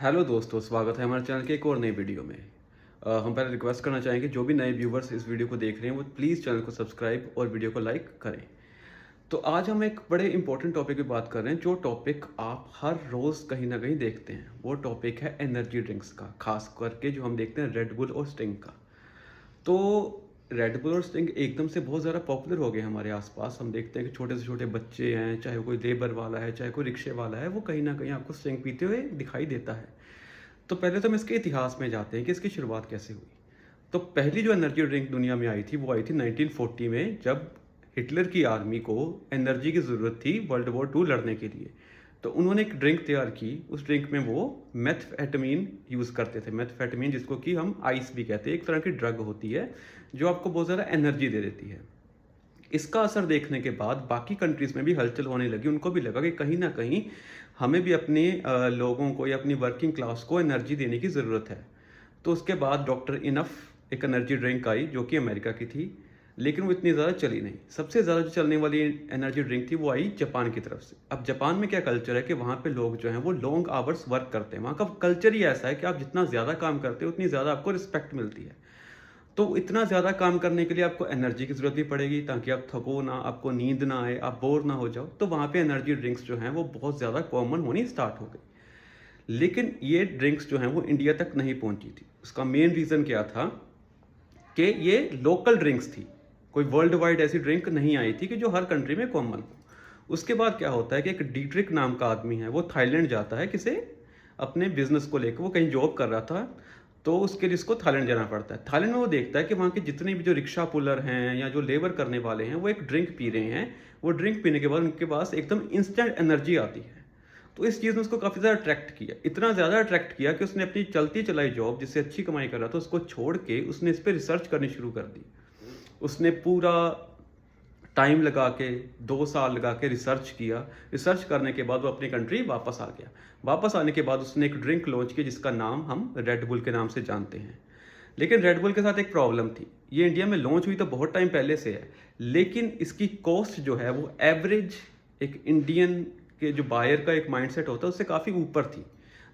Hello दोस्तों, स्वागत है हमारे चैनल के एक और नई वीडियो में। हम पहले रिक्वेस्ट करना चाहेंगे जो भी नए व्यूवर्स इस वीडियो को देख रहे हैं वो प्लीज़ चैनल को सब्सक्राइब और वीडियो को लाइक करें। तो आज हम एक बड़े इंपॉर्टेंट टॉपिक की बात कर रहे हैं, जो टॉपिक आप हर रोज़ कहीं ना कहीं देखते हैं। वो टॉपिक है एनर्जी ड्रिंक्स का, खास करके जो हम देखते हैं रेड बुल और स्टिंग का। तो रेड बुल और स्टिंग एकदम से बहुत ज़्यादा पॉपुलर हो गए हमारे आसपास। हम देखते हैं कि छोटे से छोटे बच्चे हैं, चाहे कोई लेबर वाला है, चाहे कोई रिक्शे वाला है, वो कहीं ना कहीं आपको स्टिंग पीते हुए दिखाई देता है। तो पहले तो हम इसके इतिहास में जाते हैं कि इसकी शुरुआत कैसे हुई। तो पहली जो एनर्जी ड्रिंक दुनिया में आई थी वो आई थी 1940 में, जब हिटलर की आर्मी को एनर्जी की ज़रूरत थी वर्ल्ड वॉर 2 लड़ने के लिए। तो उन्होंने एक ड्रिंक तैयार की। उस ड्रिंक में वो मेथफेटामीन यूज़ करते थे। मेथफेटामीन, जिसको कि हम आइस भी कहते हैं, एक तरह की ड्रग होती है जो आपको बहुत ज़्यादा एनर्जी दे देती है। इसका असर देखने के बाद बाकी कंट्रीज़ में भी हलचल होने लगी। उनको भी लगा कि कहीं ना कहीं हमें भी अपने लोगों को या अपनी वर्किंग क्लास को एनर्जी देने की ज़रूरत है। तो उसके बाद डॉक्टर इनफ एक एनर्जी ड्रिंक आई जो कि अमेरिका की थी, लेकिन वो इतनी ज़्यादा चली नहीं। सबसे ज़्यादा जो चलने वाली एनर्जी ड्रिंक थी वो आई जापान की तरफ से। अब जापान में क्या कल्चर है कि वहाँ पे लोग जो हैं वो लॉन्ग आवर्स वर्क करते हैं। वहाँ का कल्चर ही ऐसा है कि आप जितना ज़्यादा काम करते हो उतनी ज़्यादा आपको रिस्पेक्ट मिलती है। तो इतना ज़्यादा काम करने के लिए आपको एनर्जी की ज़रूरत भी पड़ेगी, ताकि आप थको ना, आपको नींद ना आए, आप बोर ना हो जाओ। तो वहाँ पे एनर्जी ड्रिंक्स जो हैं वो बहुत ज़्यादा कॉमन होनी स्टार्ट हो गई। लेकिन ये ड्रिंक्स जो हैं वो इंडिया तक नहीं पहुँची थी। उसका मेन रीज़न क्या था कि ये लोकल ड्रिंक्स थी। कोई वर्ल्ड वाइड ऐसी ड्रिंक नहीं आई थी कि जो हर कंट्री में कॉमन हो। उसके बाद क्या होता है कि एक डीट्रिक नाम का आदमी है, वो थाईलैंड जाता है किसी अपने बिजनेस को लेकर। वो कहीं जॉब कर रहा था, तो उसके लिए इसको थाईलैंड जाना पड़ता है। थाईलैंड में वो देखता है कि वहाँ के जितने भी जो रिक्शा पुलर हैं या जो लेबर करने वाले हैं वो एक ड्रिंक पी रहे हैं। वो ड्रिंक पीने के बाद उनके पास एकदम इंस्टेंट एनर्जी आती है। तो इस चीज़ ने उसको काफ़ी ज़्यादा अट्रैक्ट किया, इतना ज़्यादा अट्रैक्ट किया कि उसने अपनी चलती चलाई जॉब, जिससे अच्छी कमाई कर रहा था, उसको छोड़ के उसने इस पर रिसर्च करनी शुरू कर दी। उसने पूरा टाइम लगा के 2 साल लगा के रिसर्च किया। रिसर्च करने के बाद वो अपनी कंट्री वापस आ गया। वापस आने के बाद उसने एक ड्रिंक लॉन्च की जिसका नाम हम रेड बुल के नाम से जानते हैं। लेकिन रेड बुल के साथ एक प्रॉब्लम थी। ये इंडिया में लॉन्च हुई तो बहुत टाइम पहले से है, लेकिन इसकी कॉस्ट जो है वो एवरेज एक इंडियन के जो बायर का एक माइंडसेट होता है उससे काफ़ी ऊपर थी।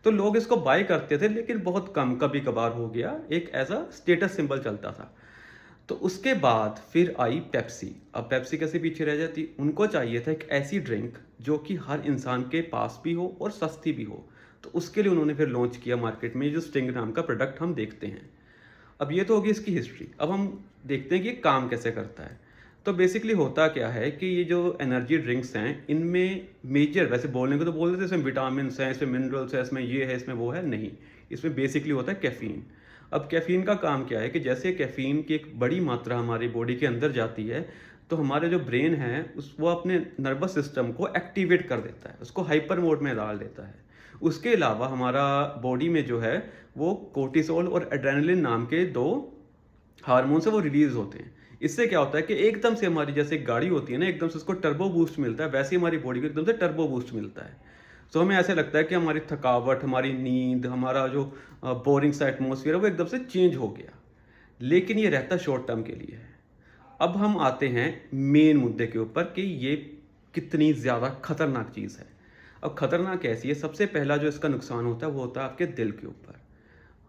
तो लोग इसको बाय करते थे, लेकिन बहुत कम, कभी कभार हो गया, एक एज अ स्टेटस सिंबल चलता था। तो उसके बाद फिर आई पेप्सी। अब पेप्सी कैसे पीछे रह जाती, उनको चाहिए था एक ऐसी ड्रिंक जो कि हर इंसान के पास भी हो और सस्ती भी हो। तो उसके लिए उन्होंने फिर लॉन्च किया मार्केट में जो स्टिंग नाम का प्रोडक्ट हम देखते हैं। अब ये तो होगी इसकी हिस्ट्री। अब हम देखते हैं कि ये काम कैसे करता है। तो बेसिकली होता क्या है कि ये जो एनर्जी ड्रिंक्स हैं इनमें मेजर, वैसे बोलने को तो बोल देते हैं इसमें विटामिन हैं, इसमें मिनरल्स है, इसमें ये है, इसमें वो है, नहीं। इसमें बेसिकली होता है कैफ़ीन। अब कैफ़ीन का काम क्या है कि जैसे कैफ़ीन की एक बड़ी मात्रा हमारी बॉडी के अंदर जाती है, तो हमारे जो ब्रेन है वो अपने नर्वस सिस्टम को एक्टिवेट कर देता है, उसको हाइपर मोड में डाल देता है। उसके अलावा हमारा बॉडी में जो है वो कोर्टिसोल और एड्रेनलिन नाम के 2 हार्मोन से वो रिलीज होते हैं। इससे क्या होता है कि एकदम से हमारी, जैसे एक गाड़ी होती है ना, एकदम से उसको टर्बो बूस्ट मिलता है, वैसे ही हमारी बॉडी को एकदम से टर्बो बूस्ट मिलता है। तो हमें ऐसे लगता है कि हमारी थकावट, हमारी नींद, हमारा जो बोरिंग सा एटमोसफियर है वो एकदम से चेंज हो गया। लेकिन ये रहता शॉर्ट टर्म के लिए है। अब हम आते हैं मेन मुद्दे के ऊपर कि ये कितनी ज़्यादा खतरनाक चीज़ है। अब खतरनाक कैसी है, सबसे पहला जो इसका नुकसान होता है वो होता है आपके दिल के ऊपर।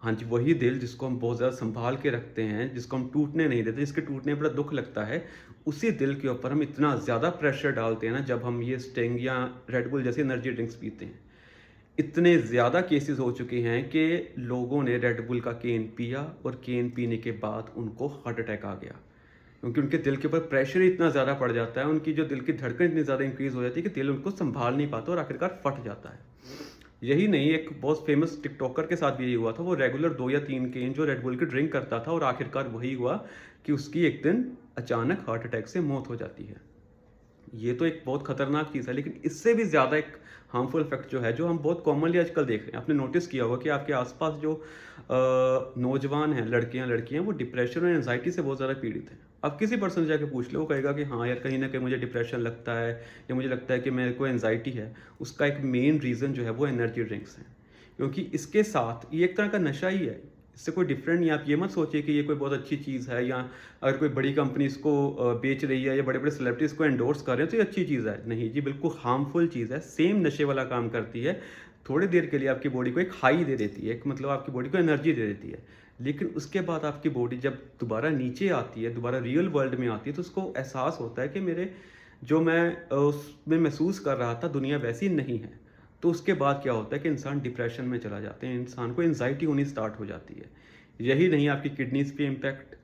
हाँ जी, वही दिल जिसको हम बहुत ज़्यादा संभाल के रखते हैं, जिसको हम टूटने नहीं देते, जिसके टूटने पर दुख लगता है, उसी दिल के ऊपर हम इतना ज़्यादा प्रेशर डालते हैं ना जब हम ये स्टिंग या रेड बुल जैसी एनर्जी ड्रिंक्स पीते हैं। इतने ज़्यादा केसेस हो चुके हैं कि लोगों ने रेड बुल का केन पिया और केन पीने के बाद उनको हार्ट अटैक आ गया, क्योंकि उनके दिल के ऊपर प्रेशर इतना ज़्यादा पड़ जाता है, उनकी जो दिल की धड़कन इतनी ज़्यादा इंक्रीज़ हो जाती है कि दिल उनको संभाल नहीं पाता और आखिरकार फट जाता है। यही नहीं, एक बहुत फेमस टिकटॉकर के साथ भी यही हुआ था। वो रेगुलर 2 या 3 केन जो रेड बुल की ड्रिंक करता था और आखिरकार वही हुआ कि उसकी एक दिन अचानक हार्ट अटैक से मौत हो जाती है। ये तो एक बहुत खतरनाक चीज़ है, लेकिन इससे भी ज़्यादा एक हार्मफुल इफेक्ट जो है, जो हम बहुत कॉमनली आजकल देख रहे हैं। आपने नोटिस किया होगा कि आपके आसपास जो नौजवान हैं, लड़कियां वो डिप्रेशन और एंजाइटी से बहुत ज़्यादा पीड़ित हैं। अब किसी पर्सन से जाके पूछ लो, वो कहेगा कि हाँ यार, कहीं ना कहीं मुझे डिप्रेशन लगता है या मुझे लगता है कि मेरे को एंजाइटी है। उसका एक मेन रीज़न जो है वो एनर्जी ड्रिंक्स हैं, क्योंकि इसके साथ ये एक तरह का नशा ही है। इससे कोई डिफरेंट नहीं। आप ये मत सोचिए कि ये कोई बहुत अच्छी चीज़ है, या अगर कोई बड़ी कंपनी इसको बेच रही है या बड़े बड़े सेलिब्रिटीज़ को एंडोर्स कर रहे हैं तो ये अच्छी चीज़ है। नहीं जी, बिल्कुल हार्मफुल चीज़ है, सेम नशे वाला काम करती है। थोड़ी देर के लिए आपकी बॉडी को एक हाई दे देती है, एक मतलब आपकी बॉडी को एनर्जी दे देती है, लेकिन उसके बाद आपकी बॉडी जब दोबारा नीचे आती है, दोबारा रियल वर्ल्ड में आती है, तो उसको एहसास होता है कि मेरे जो मैं उसमें महसूस कर रहा था दुनिया वैसी नहीं है। तो उसके बाद क्या होता है कि इंसान डिप्रेशन में चला जाते हैं, इंसान को एंजाइटी होनी स्टार्ट हो जाती है। यही नहीं, आपकी किडनीज पे इम्पैक्ट,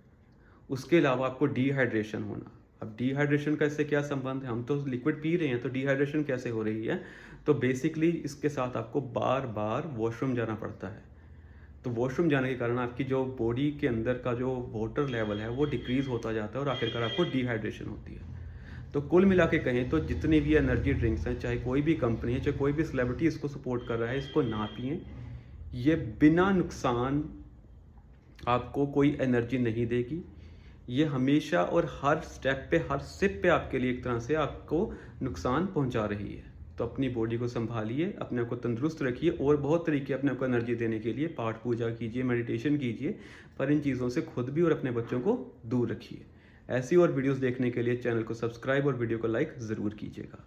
उसके अलावा आपको डिहाइड्रेशन होना। अब डिहाइड्रेशन का इससे क्या संबंध है? हम तो लिक्विड पी रहे हैं, तो डिहाइड्रेशन कैसे हो रही है? तो बेसिकली इसके साथ आपको बार बार वॉशरूम जाना पड़ता है। तो वॉशरूम जाने के कारण आपकी जो बॉडी के अंदर का जो वाटर लेवल है वो डिक्रीज होता जाता है और आखिरकार आपको डिहाइड्रेशन होती है। तो कुल मिला के कहें तो जितनी भी एनर्जी ड्रिंक्स हैं, चाहे कोई भी कंपनी है, चाहे कोई भी सेलिब्रिटी इसको सपोर्ट कर रहा है, इसको ना पिएं। ये बिना नुकसान आपको कोई एनर्जी नहीं देगी। ये हमेशा और हर स्टेप पे, हर सिप पे आपके लिए एक तरह से आपको नुकसान पहुंचा रही है। तो अपनी बॉडी को संभालिए, अपने आप को तंदुरुस्त रखिए, और बहुत तरीके अपने आप को एनर्जी देने के लिए पाठ पूजा कीजिए, मेडिटेशन कीजिए, पर इन चीज़ों से खुद भी और अपने बच्चों को दूर रखिए। ऐसी और वीडियोस देखने के लिए चैनल को सब्सक्राइब और वीडियो को लाइक ज़रूर कीजिएगा।